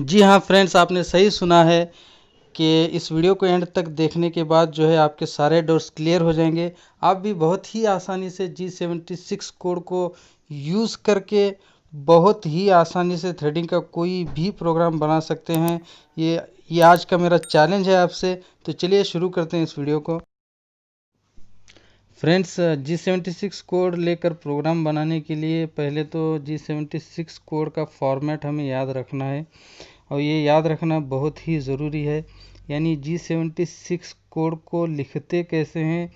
जी हाँ फ्रेंड्स, आपने सही सुना है कि इस वीडियो को एंड तक देखने के बाद जो है आपके सारे डाउट्स क्लियर हो जाएंगे। आप भी बहुत ही आसानी से G76 कोड को यूज़ करके बहुत ही आसानी से थ्रेडिंग का कोई भी प्रोग्राम बना सकते हैं। ये आज का मेरा चैलेंज है आपसे। तो चलिए शुरू करते हैं इस वीडियो को। फ्रेंड्स, G76 कोड लेकर प्रोग्राम बनाने के लिए पहले तो G76 कोड का फॉर्मेट हमें याद रखना है और ये याद रखना बहुत ही ज़रूरी है। यानी G76 कोड को लिखते कैसे हैं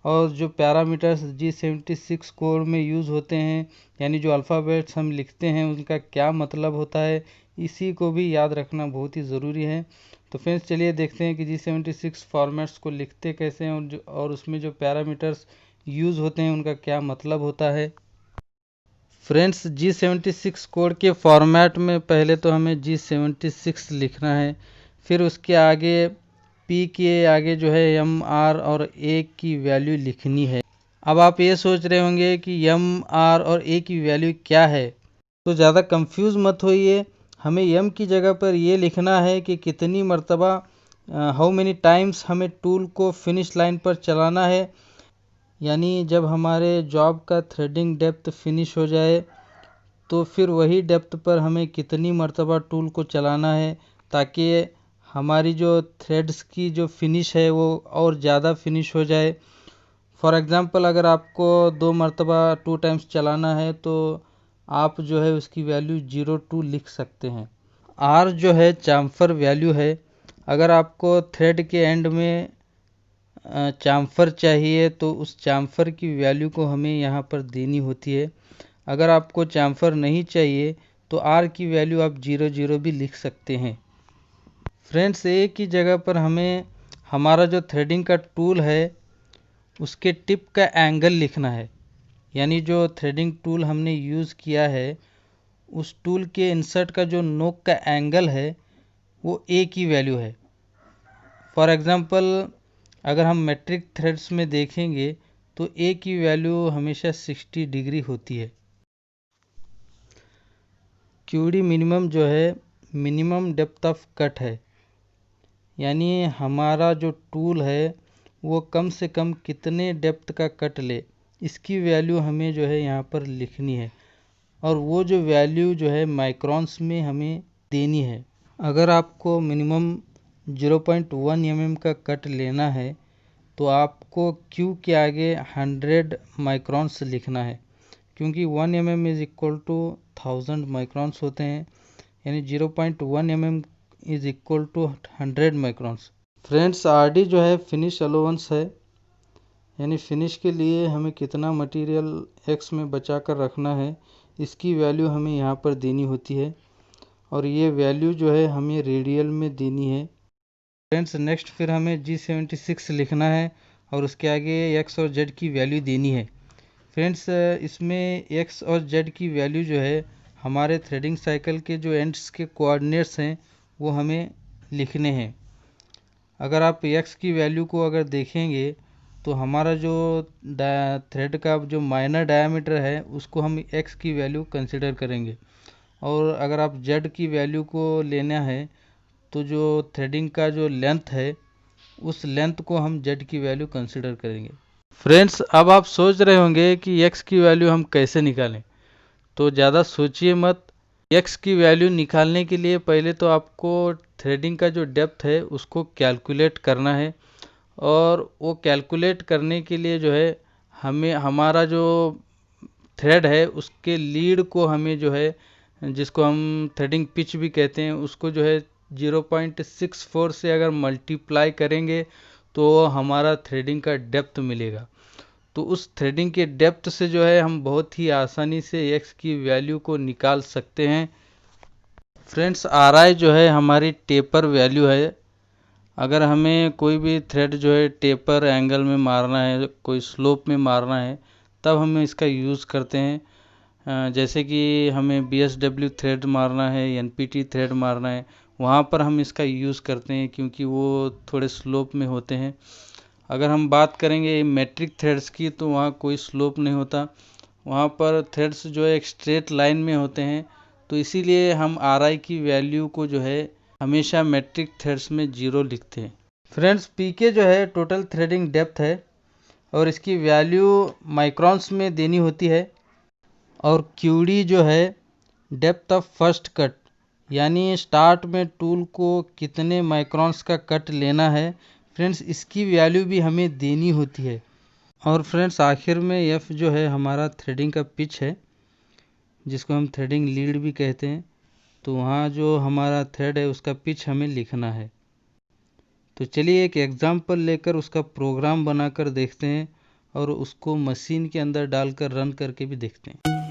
और जो पैरामीटर्स G76 कोड में यूज़ होते हैं, यानी जो अल्फ़ाबेट्स हम लिखते हैं उनका क्या मतलब होता है, इसी को भी याद रखना बहुत ही ज़रूरी है। तो फ्रेंड्स चलिए देखते हैं कि G76 फॉर्मेट्स को लिखते कैसे हैं और उसमें जो पैरामीटर्स यूज़ होते हैं उनका क्या मतलब होता है। फ्रेंड्स, G76 कोड के फॉर्मेट में पहले तो हमें G76 लिखना है, फिर उसके आगे P के आगे जो है MR और A की वैल्यू लिखनी है। अब आप ये सोच रहे होंगे कि MR और A की वैल्यू क्या है, तो ज़्यादा कंफ्यूज मत होइए। हमें M की जगह पर ये लिखना है कि कितनी मर्तबा हाउ मेनी टाइम्स हमें टूल को फिनिश लाइन पर चलाना है। यानी जब हमारे जॉब का थ्रेडिंग डेप्थ फिनिश हो जाए तो फिर वही डेप्थ पर हमें कितनी मर्तबा टूल को चलाना है ताकि हमारी जो थ्रेड्स की जो फिनिश है वो और ज़्यादा फिनिश हो जाए। फॉर एग्ज़ाम्पल अगर आपको 2 मर्तबा 2 टाइम्स चलाना है तो आप जो है उसकी वैल्यू 02 लिख सकते हैं। आर जो है चाम्फर वैल्यू है। अगर आपको थ्रेड के एंड में चाम्फर चाहिए तो उस चाम्फर की वैल्यू को हमें यहाँ पर देनी होती है। अगर आपको चाम्फर नहीं चाहिए तो आर की वैल्यू आप 00 भी लिख सकते हैं। फ्रेंड्स, एक ही जगह पर हमें हमारा जो थ्रेडिंग का टूल है उसके टिप का एंगल लिखना है। यानी जो थ्रेडिंग टूल हमने यूज़ किया है उस टूल के इंसर्ट का जो नोक का एंगल है वो ए की वैल्यू है। फॉर एग्ज़ाम्पल अगर हम मेट्रिक थ्रेड्स में देखेंगे तो ए की वैल्यू हमेशा 60 डिग्री होती है। क्यूडी मिनिमम जो है मिनिमम डेप्थ ऑफ कट है। यानी हमारा जो टूल है वो कम से कम कितने डेप्थ का कट ले, इसकी वैल्यू हमें जो है यहाँ पर लिखनी है और वो जो वैल्यू जो है माइक्रोन्स में हमें देनी है। अगर आपको मिनिमम 0.1 mm का कट लेना है तो आपको Q के आगे 100 माइक्रोन्स लिखना है, क्योंकि 1 mm is equal to 1000 microns होते हैं। यानी 0.1 mm is equal to 100 microns. Friends, RD जो है फिनिश अलाउंस है। यानी फिनिश के लिए हमें कितना मटेरियल X में बचा कर रखना है, इसकी वैल्यू हमें यहाँ पर देनी होती है और ये वैल्यू जो है हमें रेडियल में देनी है। फ्रेंड्स, नेक्स्ट फिर हमें G76 लिखना है और उसके आगे X और Z की वैल्यू देनी है। फ्रेंड्स, इसमें X और Z की वैल्यू जो है हमारे थ्रेडिंग साइकिल के जो एंड्स के कोऑर्डिनेट्स हैं वो हमें लिखने हैं। अगर आप X की वैल्यू को अगर देखेंगे तो हमारा जो थ्रेड का जो माइनर डायामीटर है उसको हम X की वैल्यू कंसिडर करेंगे और अगर आप Z की वैल्यू को लेना है तो जो थ्रेडिंग का जो लेंथ है उस लेंथ को हम Z की वैल्यू कंसिडर करेंगे। फ्रेंड्स, अब आप सोच रहे होंगे कि X की वैल्यू हम कैसे निकालें, तो ज़्यादा सोचिए मत। X की वैल्यू निकालने के लिए पहले तो आपको थ्रेडिंग का जो डेप्थ है उसको कैलकुलेट करना है और वो कैलकुलेट करने के लिए जो है हमें हमारा जो थ्रेड है उसके लीड को हमें जो है, जिसको हम थ्रेडिंग पिच भी कहते हैं, उसको जो है 0.64 से अगर मल्टीप्लाई करेंगे तो हमारा थ्रेडिंग का डेप्थ मिलेगा। तो उस थ्रेडिंग के डेप्थ से जो है हम बहुत ही आसानी से X की वैल्यू को निकाल सकते हैं। फ्रेंड्स, RI जो है हमारी टेपर वैल्यू है। अगर हमें कोई भी थ्रेड जो है टेपर एंगल में मारना है, कोई स्लोप में मारना है, तब हम इसका यूज़ करते हैं। जैसे कि हमें BSW थ्रेड मारना है, NPT थ्रेड मारना है, वहाँ पर हम इसका यूज़ करते हैं क्योंकि वो थोड़े स्लोप में होते हैं। अगर हम बात करेंगे मेट्रिक थ्रेड्स की तो वहाँ कोई स्लोप नहीं होता, वहाँ पर थ्रेड्स जो है एक स्ट्रेट लाइन में होते हैं। तो इसीलिए हम RI की वैल्यू को जो है हमेशा मेट्रिक थ्रेड्स में 0 लिखते हैं। फ्रेंड्स PK जो है टोटल थ्रेडिंग डेप्थ है और इसकी वैल्यू माइक्रॉन्स में देनी होती है। और QD जो है डेप्थ ऑफ फर्स्ट कट, यानी स्टार्ट में टूल को कितने माइक्रॉन्स का कट लेना है फ्रेंड्स, इसकी वैल्यू भी हमें देनी होती है। और फ्रेंड्स आखिर में F जो है हमारा थ्रेडिंग का पिच है, जिसको हम थ्रेडिंग लीड भी कहते हैं। तो वहाँ जो हमारा थ्रेड है उसका पिच हमें लिखना है। तो चलिए एक एग्जांपल लेकर उसका प्रोग्राम बनाकर देखते हैं और उसको मशीन के अंदर डालकर रन करके भी देखते हैं।